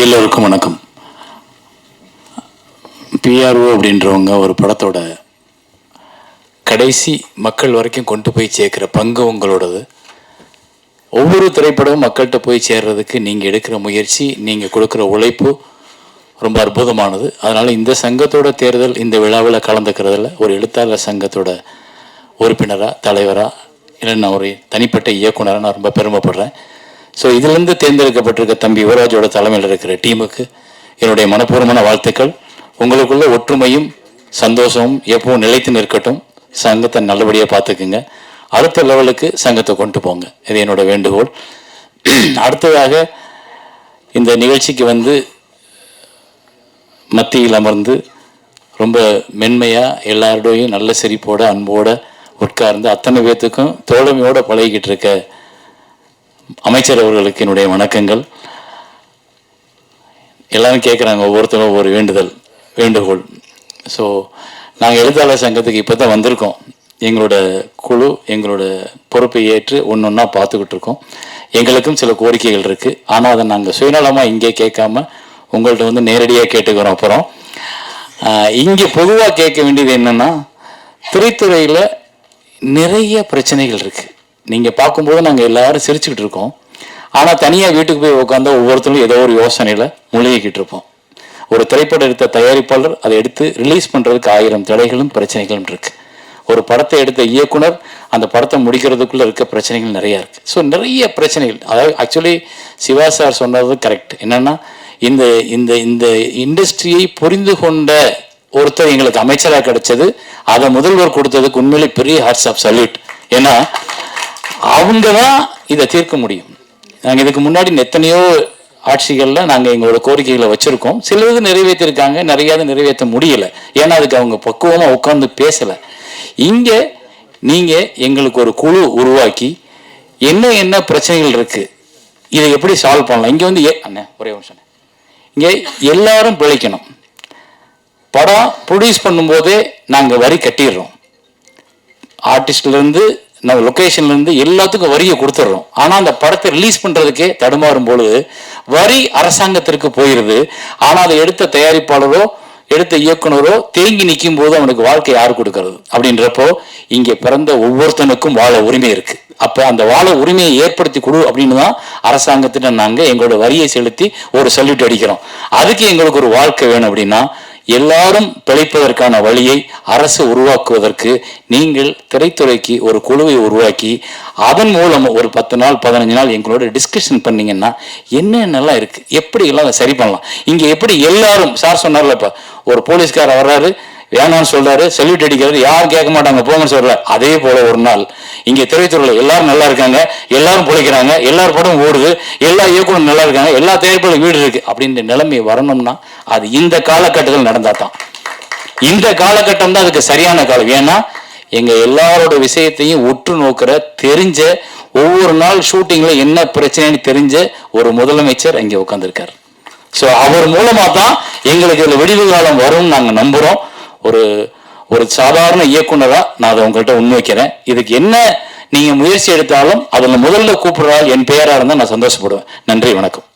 எல்லோருக்கும் வணக்கம். பிஆர்ஓ அப்படின்றவங்க ஒரு படத்தோட கடைசி மக்கள் வரைக்கும் கொண்டு போய் சேர்க்குற பங்கு உங்களோடது. ஒவ்வொரு திரைப்படமும் மக்கள்கிட்ட போய் சேர்றதுக்கு நீங்கள் எடுக்கிற முயற்சி, நீங்கள் கொடுக்குற உழைப்பு ரொம்ப அற்புதமானது. அதனால் இந்த சங்கத்தோட தேர்தல், இந்த விழாவில் கலந்துக்கிறதுல ஒரு எழுத்தாளர் சங்கத்தோட உறுப்பினராக, தலைவராக, இல்லைன்னா ஒரு தனிப்பட்ட இயக்குனராக நான் ரொம்ப பெருமைப்படுறேன். ஸோ இதிலிருந்து தேர்ந்தெடுக்கப்பட்டிருக்க தம்பி யுவராஜோட தலைமையில் இருக்கிற டீமுக்கு என்னுடைய மனப்பூர்வமான வாழ்த்துக்கள். உங்களுக்குள்ள ஒற்றுமையும் சந்தோஷமும் எப்பவும் நிலைத்து நிற்கட்டும். சங்கத்தை நல்லபடியாக பார்த்துக்குங்க. அடுத்த லெவலுக்கு சங்கத்தை கொண்டு போங்க. இது என்னோட வேண்டுகோள். அடுத்ததாக இந்த நிகழ்ச்சிக்கு மத்தியில் அமர்ந்து ரொம்ப மென்மையாக எல்லாரோடையும் நல்ல சிரிப்போட அன்போட உட்கார்ந்து அத்தனை பேர்த்துக்கும் தோழமையோடு பழகிக்கிட்டு இருக்க அமைச்சர் அவர்களுக்கு என்னுடைய வணக்கங்கள். எல்லாரும் கேட்குறாங்க, ஒவ்வொருத்தரும் ஒவ்வொரு வேண்டுகோள். ஸோ நாங்கள் எழுத்தாளர் சங்கத்துக்கு இப்போ தான் வந்திருக்கோம். எங்களோட குழு எங்களோட பொறுப்பை ஏற்று ஒன்று ஒன்றா பார்த்துக்கிட்டு இருக்கோம். எங்களுக்கும் சில கோரிக்கைகள் இருக்குது. ஆனால் அதை நாங்கள் சுயநலமாக இங்கே கேட்காம உங்கள்கிட்ட நேரடியாக கேட்டுக்கிறோம். அப்புறம் இங்கே பொதுவாக கேட்க வேண்டியது என்னென்னா, திரைத்துறையில் நிறைய பிரச்சனைகள் இருக்குது. நீங்கள் பார்க்கும்போது நாங்கள் எல்லாரும் சிரிச்சுக்கிட்டு இருக்கோம். ஆனால் தனியாக வீட்டுக்கு போய் உட்காந்தா ஒவ்வொருத்தரும் ஏதோ ஒரு யோசனையில் மூழ்கிக்கிட்டு இருப்போம். ஒரு திரைப்படம் எடுத்த தயாரிப்பாளர் அதை எடுத்து ரிலீஸ் பண்ணுறதுக்கு 1000 தடைகளும் பிரச்சனைகளும் இருக்குது. ஒரு படத்தை எடுத்த இயக்குனர் அந்த படத்தை முடிக்கிறதுக்குள்ளே இருக்க பிரச்சனைகள் நிறையா இருக்குது. ஸோ நிறைய பிரச்சனைகள். அதாவது ஆக்சுவலி சிவா சார் சொன்னது கரெக்ட். என்னென்னா, இந்த இந்த இந்த இண்டஸ்ட்ரியை புரிந்து கொண்ட ஒருத்தர் எங்களுக்கு அமைச்சராக கிடைச்சது, அதை முதல்வர் கொடுத்ததுக்கு உண்மையிலே பெரிய ஹார்ட்ஸ் ஆஃப் சல்யூட். ஏன்னா அவங்க தான் இதை தீர்க்க முடியும். நாங்கள் இதுக்கு முன்னாடி எத்தனையோ ஆட்சிகளில் நாங்கள் எங்களோட கோரிக்கைகளை வச்சுருக்கோம். சிலது நிறைவேற்றிருக்காங்க, நிறையாவது நிறைவேற்ற முடியலை. ஏன்னா அதுக்கு அவங்க பக்குவமாக உட்காந்து பேசலை. இங்கே நீங்கள் எங்களுக்கு ஒரு குழு உருவாக்கி என்ன பிரச்சனைகள் இருக்குது, இதை எப்படி சால்வ் பண்ணலாம். இங்கே அண்ணே ஒரே நிமிஷம், இங்கே எல்லாரும் பிழைக்கணும். படம் ப்ரொடியூஸ் பண்ணும்போதே நாங்கள் வரி கட்டிடுறோம். ஆர்டிஸ்ட்லேருந்து நம்ம லொக்கேஷன்லேருந்து எல்லாத்துக்கும் வரியை கொடுத்துட்றோம். ஆனால் அந்த படத்தை ரிலீஸ் பண்ணுறதுக்கே தடுமாறும் பொழுது வரி அரசாங்கத்திற்கு போயிடுது. ஆனால் அதை எடுத்த தயாரிப்பாளரோ எடுத்த இயக்குனரோ தேங்கி நிற்கும் போது அவனுக்கு வாழ்க்கை யார் கொடுக்கறது? அப்படின்றப்போ இங்கே பிறந்த ஒவ்வொருத்தனுக்கும் வாழ உரிமை இருக்குது. அப்போ அந்த வாழ உரிமையை ஏற்படுத்தி கொடு அப்படின்னு தான் அரசாங்கத்திட்ட நாங்கள் எங்களோட வரியை செலுத்தி ஒரு சல்யூட் அடிக்கிறோம். அதுக்கு எங்களுக்கு ஒரு வாழ்க்கை வேணும். அப்படின்னா எல்லாரும் பிழைப்பதற்கான வழியை அரசு உருவாக்குவதற்கு நீங்கள் திரைத்துறைக்கு ஒரு குழுவை உருவாக்கி அதன் மூலம் ஒரு 10 நாள் 15 நாள் எங்களோட டிஸ்கஷன் பண்ணீங்கன்னா என்னென்னலாம் இருக்குது, எப்படி எல்லாம் அதை சரி பண்ணலாம். இங்கே எப்படி எல்லாரும் சார் சொன்னார்ல, இப்போ ஒரு போலீஸ்காரர் வர்றாரு, வேணான்னு சொல்றாரு, சல்யூட் அடிக்கிறாரு, யாரும் கேட்க மாட்டாங்க, போங்கன்னு சொல்ற. அதே போல ஒரு நாள் இங்கே திரைத்துறையில் எல்லாரும் நல்லா இருக்காங்க, எல்லாரும் பிழைக்கிறாங்க, எல்லாரும் படம் ஓடுது, எல்லா இயக்குனரும் நல்லா இருக்காங்க, எல்லா தயாரிப்பாளரும் வீடு இருக்கு அப்படின்ற நிலைமை வரணும்னா அது இந்த காலகட்டத்தில் நடந்தா தான். இந்த காலகட்டம் தான் அதுக்கு சரியான காலம். ஏன்னா எங்க எல்லாரோட விஷயத்தையும் உற்று நோக்கிற தெரிஞ்ச, ஒவ்வொரு நாள் ஷூட்டிங்ல என்ன பிரச்சனைன்னு தெரிஞ்ச ஒரு முதலமைச்சர் இங்கே உட்காந்துருக்காரு. ஸோ அவர் மூலமா தான் எங்களுக்கு இதில் விடிவு காலம் வரும்னு நாங்கள் நம்புகிறோம். ஒரு சாதாரண இயக்குனரா நான் அதை உங்கள்கிட்ட முன்வைக்கிறேன். இதுக்கு என்ன நீங்க முயற்சி எடுத்தாலும் அதில் முதல்ல கூப்பிடுறால் என் பெயரா இருந்தால் நான் சந்தோஷப்படுவேன். நன்றி, வணக்கம்.